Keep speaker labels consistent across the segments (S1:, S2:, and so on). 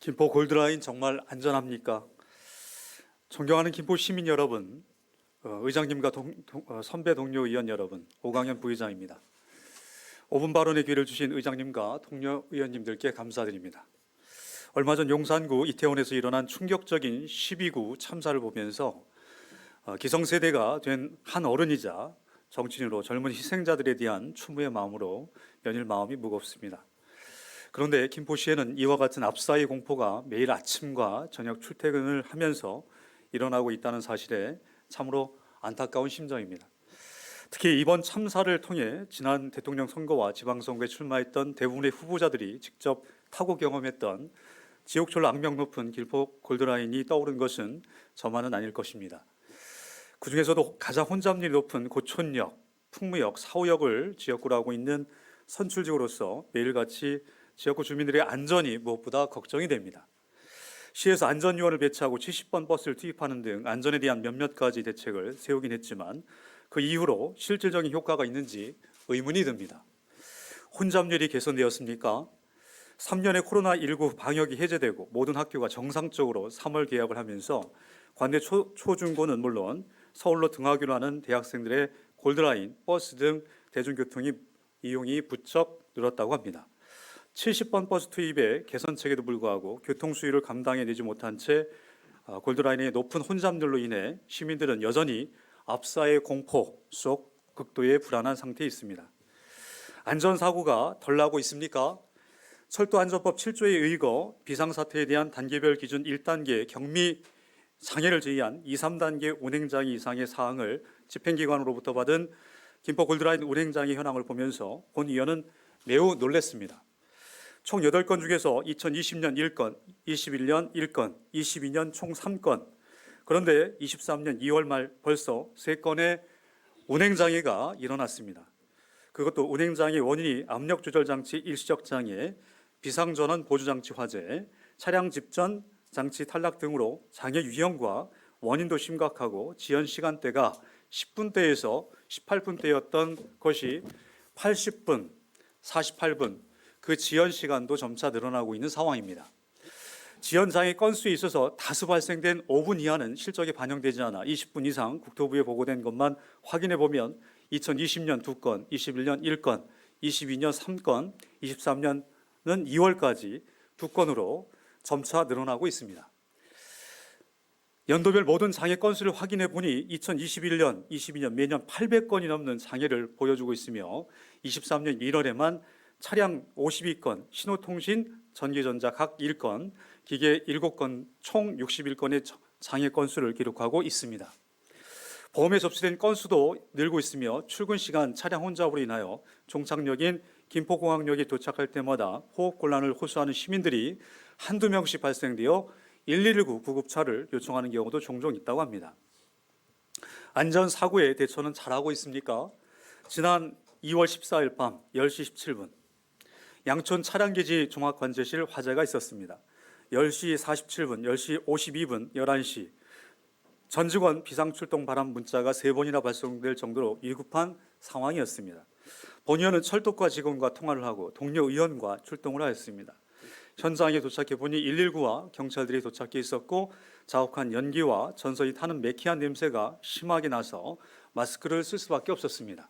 S1: 김포 골드라인 정말 안전합니까? 존경하는 김포 시민 여러분, 의장님과 선배 동료 의원 여러분, 오광현 부의장입니다. 5분 발언의 기회를 주신 의장님과 동료 의원님들께 감사드립니다. 얼마 전 용산구 이태원에서 일어난 충격적인 12구 참사를 보면서 기성세대가 된 한 어른이자 정치인으로 젊은 희생자들에 대한 추모의 마음으로 연일 마음이 무겁습니다. 그런데 김포시에는 이와 같은 압사의 공포가 매일 아침과 저녁 출퇴근을 하면서 일어나고 있다는 사실에 참으로 안타까운 심정입니다. 특히 이번 참사를 통해 지난 대통령 선거와 지방선거에 출마했던 대부분의 후보자들이 직접 타고 경험했던 지옥철 악명 높은 김포 골드라인이 떠오른 것은 저만은 아닐 것입니다. 그중에서도 가장 혼잡률이 높은 고촌역, 풍무역, 사후역을 지역구로 하고 있는 선출직으로서 매일같이 지역구 주민들의 안전이 무엇보다 걱정이 됩니다. 시에서 안전요원을 배치하고 70번 버스를 투입하는 등 안전에 대한 몇몇 가지 대책을 세우긴 했지만 그 이후로 실질적인 효과가 있는지 의문이 듭니다. 혼잡률이 개선되었습니까? 3년의 코로나19 방역이 해제되고 모든 학교가 정상적으로 3월 개학을 하면서 관내 초중고는 물론 서울로 등하교를 하는 대학생들의 골드라인, 버스 등 대중교통이 이용이 부쩍 늘었다고 합니다. 70번 버스 투입에 개선책에도 불구하고 교통 수요를 감당해내지 못한 채 골드라인의 높은 혼잡률로 인해 시민들은 여전히 압사의 공포 속 극도의 불안한 상태에 있습니다. 안전사고가 덜 나고 있습니까? 철도안전법 7조에 의거 비상사태에 대한 단계별 기준 1단계 경미 장애를 제외한 2, 3단계 운행장애 이상의 사항을 집행기관으로부터 받은 김포 골드라인 운행장애 현황을 보면서 본 의원은 매우 놀랐습니다. 총 8건 중에서 2020년 1건, 21년 1건, 22년 총 3건. 그런데 23년 2월 말 벌써 3건의 운행장애가 일어났습니다. 그것도 운행장애 원인이 압력조절장치 일시적장애, 비상전원 보조장치 화재, 차량 집전 장치 탈락 등으로 장애 유형과 원인도 심각하고 지연 시간대가 10분대에서 18분대였던 것이 80분, 48분, 그 지연 시간도 점차 늘어나고 있는 상황입니다. 지연장애 건수에 있어서 다수 발생된 5분 이하는 실적에 반영되지 않아 20분 이상 국토부에 보고된 것만 확인해 보면 2020년 2건, 21년 1건, 22년 3건, 23년은 2월까지 2건으로 점차 늘어나고 있습니다. 연도별 모든 장애 건수를 확인해 보니 2021년, 22년 매년 800건이 넘는 장애를 보여주고 있으며 23년 1월에만 차량 52건, 신호통신, 전기전자 각 1건, 기계 7건, 총 61건의 장애 건수를 기록하고 있습니다. 보험에 접수된 건수도 늘고 있으며 출근 시간 차량 혼잡으로 인하여 종착역인 김포공항역에 도착할 때마다 호흡곤란을 호소하는 시민들이 한두 명씩 발생되어 119 구급차를 요청하는 경우도 종종 있다고 합니다. 안전사고에 대처는 잘하고 있습니까? 지난 2월 14일 밤 10시 17분 양촌 차량기지 종합관제실 화재가 있었습니다. 10시 47분, 10시 52분, 11시 전 직원 비상출동 바람 문자가 3번이나 발송될 정도로 위급한 상황이었습니다. 본 의원은 철도과 직원과 통화를 하고 동료 의원과 출동을 하였습니다. 현장에 도착해 보니 119와 경찰들이 도착해 있었고 자욱한 연기와 전선이 타는 매캐한 냄새가 심하게 나서 마스크를 쓸 수밖에 없었습니다.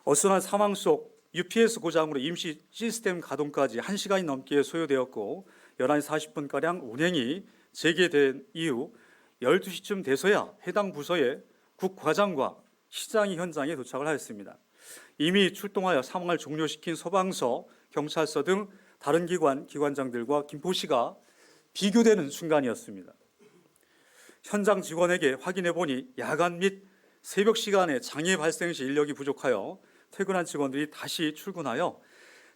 S1: 어수선한 상황 속 UPS 고장으로 임시 시스템 가동까지 1시간이 넘게 소요되었고 11시 40분가량 운행이 재개된 이후 12시쯤 돼서야 해당 부서의 국과장과 시장이 현장에 도착을 하였습니다. 이미 출동하여 상황을 종료시킨 소방서, 경찰서 등 다른 기관장들과 김포시가 비교되는 순간이었습니다. 현장 직원에게 확인해 보니 야간 및 새벽 시간에 장애 발생 시 인력이 부족하여 퇴근한 직원들이 다시 출근하여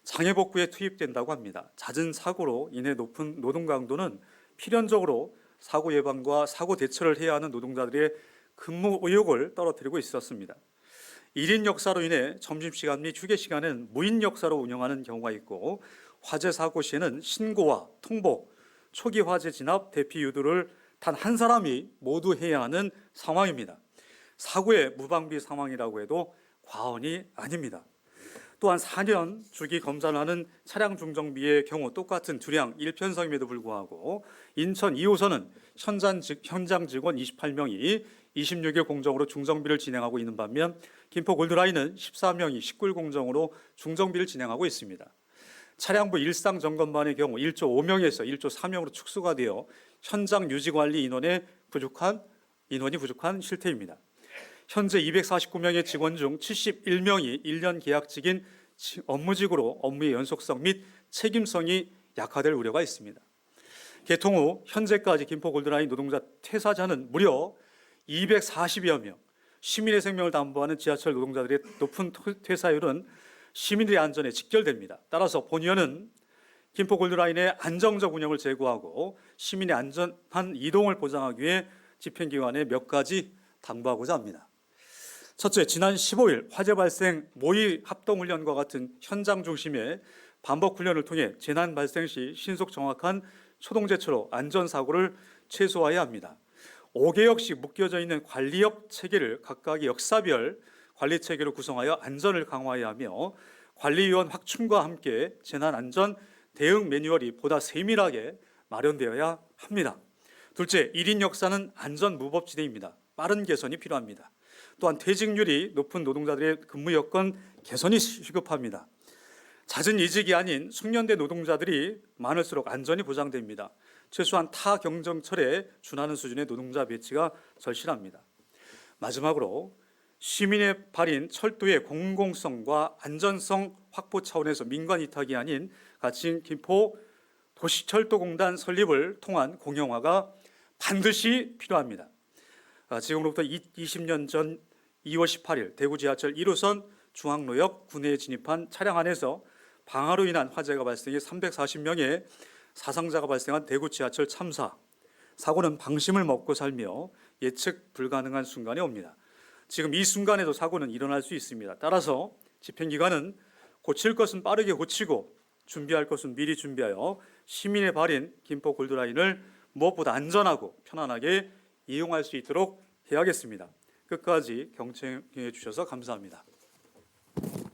S1: 장애 복구에 투입된다고 합니다. 잦은 사고로 인해 높은 노동 강도는 필연적으로 사고 예방과 사고 대처를 해야 하는 노동자들의 근무 의욕을 떨어뜨리고 있었습니다. 1인 역사로 인해 점심시간 및 휴게시간은 무인 역사로 운영하는 경우가 있고 화재 사고 시에는 신고와 통보, 초기 화재 진압, 대피 유도를 단 한 사람이 모두 해야 하는 상황입니다. 사고의 무방비 상황이라고 해도 과언이 아닙니다. 또한 4년 주기 검사를 하는 차량 중정비의 경우 똑같은 주량 1편성임에도 불구하고 인천 2호선은 현장 직원 28명이 26일 공정으로 중정비를 진행하고 있는 반면 김포 골드라인은 14명이 19일 공정으로 중정비를 진행하고 있습니다. 차량부 일상 점검반의 경우 1조 5명에서 1조 4명으로 축소가 되어 현장 유지 관리 인원이 부족한 실태입니다. 현재 249명의 직원 중 71명이 1년 계약직인 업무직으로 업무의 연속성 및 책임성이 약화될 우려가 있습니다. 개통 후 현재까지 김포 골드라인 노동자 퇴사자는 무려 240여 명, 시민의 생명을 담보하는 지하철 노동자들의 높은 퇴사율은 시민들의 안전에 직결됩니다. 따라서 본의원은 김포 골드라인의 안정적 운영을 제고하고 시민의 안전한 이동을 보장하기 위해 집행기관에 몇 가지 당부하고자 합니다. 첫째, 지난 15일 화재 발생 모의 합동훈련과 같은 현장 중심의 반복 훈련을 통해 재난 발생 시 신속 정확한 초동제처로 안전사고를 최소화해야 합니다. 5개역씩 묶여져 있는 관리역 체계를 각각의 역사별 관리 체계로 구성하여 안전을 강화해야 하며 관리위원 확충과 함께 재난안전 대응 매뉴얼이 보다 세밀하게 마련되어야 합니다. 둘째, 1인 역사는 안전 무법지대입니다. 빠른 개선이 필요합니다. 또한 퇴직률이 높은 노동자들의 근무 여건 개선이 시급합니다. 잦은 이직이 아닌 숙련된 노동자들이 많을수록 안전이 보장됩니다. 최소한 타 경정철에 준하는 수준의 노동자 배치가 절실합니다. 마지막으로 시민의 발인 철도의 공공성과 안전성 확보 차원에서 민관 위탁이 아닌 가칭 김포 도시철도공단 설립을 통한 공영화가 반드시 필요합니다. 지금으로부터 20년 전 2월 18일 대구 지하철 1호선 중앙로역 구내에 진입한 차량 안에서 방화로 인한 화재가 발생해 340명의 사상자가 발생한 대구 지하철 참사. 사고는 방심을 먹고 살며 예측 불가능한 순간에 옵니다. 지금 이 순간에도 사고는 일어날 수 있습니다. 따라서 집행기관은 고칠 것은 빠르게 고치고 준비할 것은 미리 준비하여 시민의 발인 김포 골드라인을 무엇보다 안전하고 편안하게 이용할 수 있도록 해야겠습니다. 끝까지 경청해 주셔서 감사합니다.